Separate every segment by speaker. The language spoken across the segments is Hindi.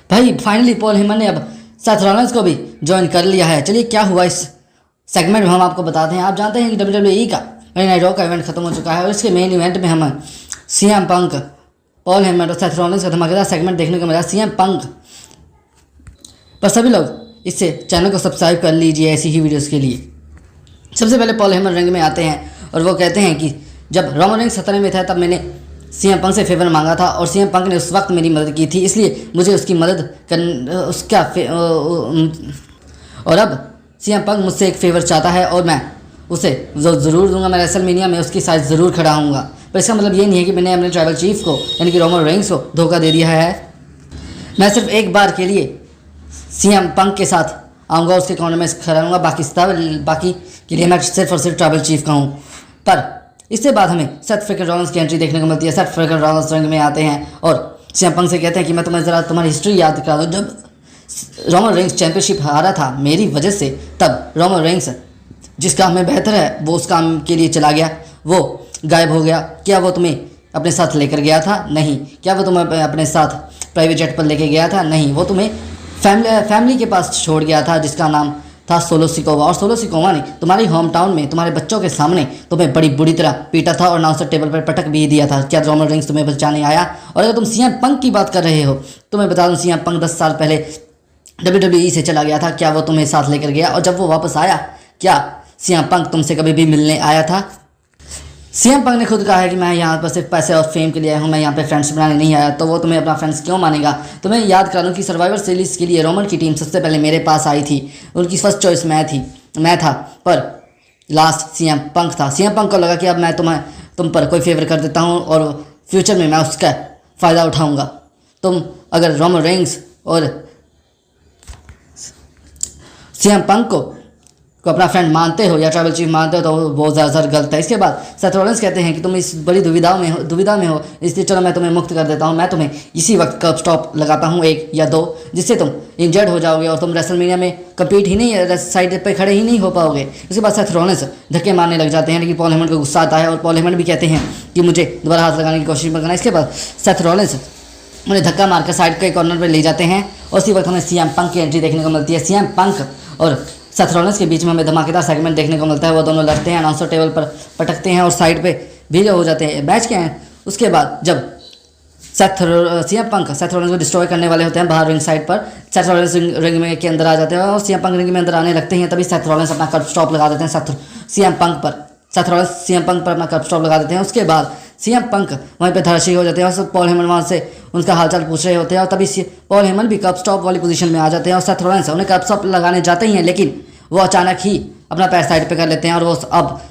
Speaker 1: भाई फाइनली पॉल हेमन ने अब सेथ रॉलिंस को भी ज्वाइन कर लिया है। चलिए क्या हुआ इस सेगमेंट में हम आपको बताते हैं। आप जानते हैं कि WWE का मंडे नाइट रॉ का इवेंट खत्म हो चुका है और इसके मेन इवेंट में हमें CM पंक, पॉल हेमन और सेथ रॉलिंस का धमाकेदार सेगमेंट देखने को मिला। CM पंक पर सभी लोग इससे चैनल को सब्सक्राइब कर लीजिए ऐसी ही वीडियोस के लिए। सबसे पहले पॉल हेमन रिंग में आते हैं और वो कहते हैं कि जब रोमन रेंस खतरे में था तब मैंने CM पंक से फेवर मांगा था और CM पंक ने उस वक्त मेरी मदद की थी, इसलिए मुझे उसकी मदद और अब CM पंक मुझसे एक फेवर चाहता है और मैं उसे ज़रूर दूंगा। मैं रेसलमेनिया में उसकी साइड ज़रूर खड़ा हूँगा। पर इसका मतलब ये नहीं है कि मैंने अपने ट्राइबल चीफ को यानी कि रोमन रेंस को धोखा दे दिया है। मैं सिर्फ एक बार के लिए CM पंक के साथ आऊँगा, उसके कॉर्नर में खड़ा रहूँगा, बाकी के लिए मैं सिर्फ और सिर्फ ट्राइबल चीफ का हूँ। पर इसके बाद हमें सेथ फ्रीकन रॉलिंस की एंट्री देखने को मिलती है। सेथ फ्रीकन रॉलिंस रिंग में आते हैं और CM पंक से कहते हैं कि मैं तुम्हें ज़रा तुम्हारी हिस्ट्री याद करा दूँ। जब रोमन रेंस चैंपियनशिप हारा था मेरी वजह से, तब रोमन रेंस जिस काम में बेहतर है वो उस काम के लिए चला गया, वो गायब हो गया। क्या वो तुम्हें अपने साथ लेकर गया था? नहीं। क्या वो तुम्हें अपने साथ प्राइवेट जेट पर लेके गया था? नहीं। वो तुम्हें फैमिली के पास छोड़ गया था जिसका नाम था सोलो सिकोवा, और सोलो सिकोवा ने तुम्हारी होम टाउन में तुम्हारे बच्चों के सामने तुम्हें बड़ी बुरी तरह पीटा था और नाउंसर टेबल पर पटक भी दिया था। क्या रोमन रेंस तुम्हें बचाने आया? और अगर तुम CM पंक की बात कर रहे हो तो मैं बता दूं CM पंक 10 साल पहले WWE से चला गया था। क्या वो तुम्हें साथ लेकर गया? और जब वो वापस आया क्या CM पंक तुमसे कभी भी मिलने आया था? CM पंक ने खुद कहा है कि मैं यहाँ पर सिर्फ पैसे और फेम के लिए आया हूँ, मैं यहाँ पे फ्रेंड्स बनाने नहीं आया। तो वो तुम्हें अपना फ्रेंड्स क्यों मानेगा? तो मैं याद करा दूँ कि सर्वाइवर सीरीज़ के लिए रोमन की टीम सबसे पहले मेरे पास आई थी, उनकी फर्स्ट चॉइस मैं था, पर लास्ट CM पंक था। CM पंक को लगा कि अब मैं तुम पर कोई फेवर कर देता हूँ और फ्यूचर में मैं उसका फ़ायदा उठाऊँगा। तुम अगर रोमन रेंस और CM पंक को अपना फ्रेंड मानते हो या ट्राइबल चीफ मानते हो तो वो बहुत ज़्यादा गलत है। इसके बाद सेथ रॉलिंस कहते हैं कि तुम इस बड़ी दुविधा में हो, इसलिए चलो मैं तुम्हें मुक्त कर देता हूँ। मैं तुम्हें इसी वक्त कर्ब स्टॉप लगाता हूँ, 1 या 2, जिससे तुम इंजर्ड हो जाओगे और तुम रेसलमेनिया में कम्पीट ही नहीं, साइड पे खड़े ही नहीं हो पाओगे। उसके बाद सेथ रॉलिंस धक्के मारने लग जाते हैं, लेकिन पॉल हेमन को गुस्सा आता है और पॉल हेमन भी कहते हैं कि मुझे दोबारा हाथ लगाने की कोशिश मत करना। इसके बाद सेथ रॉलिंस उन्हें धक्का मारकर साइड के कॉर्नर पर ले जाते हैं और उसी वक्त हमें CM पंक की एंट्री देखने को मिलती है। CM पंक और सेथ रॉलिंस के बीच में हमें धमाकेदार सेगमेंट देखने को मिलता है। वो दोनों लड़ते हैं, अनाउंसर टेबल पर पटकते हैं और साइड पे भी हो जाते हैं। मैच के हैं उसके बाद जब CM पंक सेथ रॉलिंस को डिस्ट्रॉय करने वाले होते हैं बाहर रिंग साइड पर, सेथ रॉलिंस रिंग में के अंदर आ जाते हैं और CM पंक रिंग में अंदर आने लगते हैं। तभी सेथ रॉलिंस अपना कर्ब स्टॉप लगा देते हैं CM पंक पर। सेथ रॉलिंस CM पंक पर अपना कर्ब स्टॉप लगा देते हैं। उसके बाद CM पंक वहीं पे धराशायी हो जाते हैं और सब पॉल हेमन वहाँ से उनका हालचाल पूछ रहे होते हैं और तभी पॉल हेमन भी कर्ब स्टॉप वाली पोजीशन में आ जाते हैं और सेथ रॉलिंस उन्हें कर्ब स्टॉप लगाने जाते ही हैं, लेकिन वो अचानक ही अपना पैर साइड पे कर लेते हैं और वो अब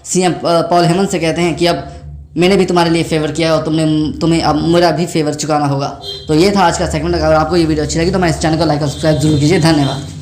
Speaker 1: पॉल हेमन से कहते हैं कि अब मैंने भी तुम्हारे लिए फेवर किया है और तुम्हें अब मेरा भी फेवर चुकाना होगा। तो ये था आज का सेगमेंट। अगर आपको ये वीडियो अच्छी लगी तो मैं इस चैनल को लाइक और सब्सक्राइब जरूर कीजिए। धन्यवाद।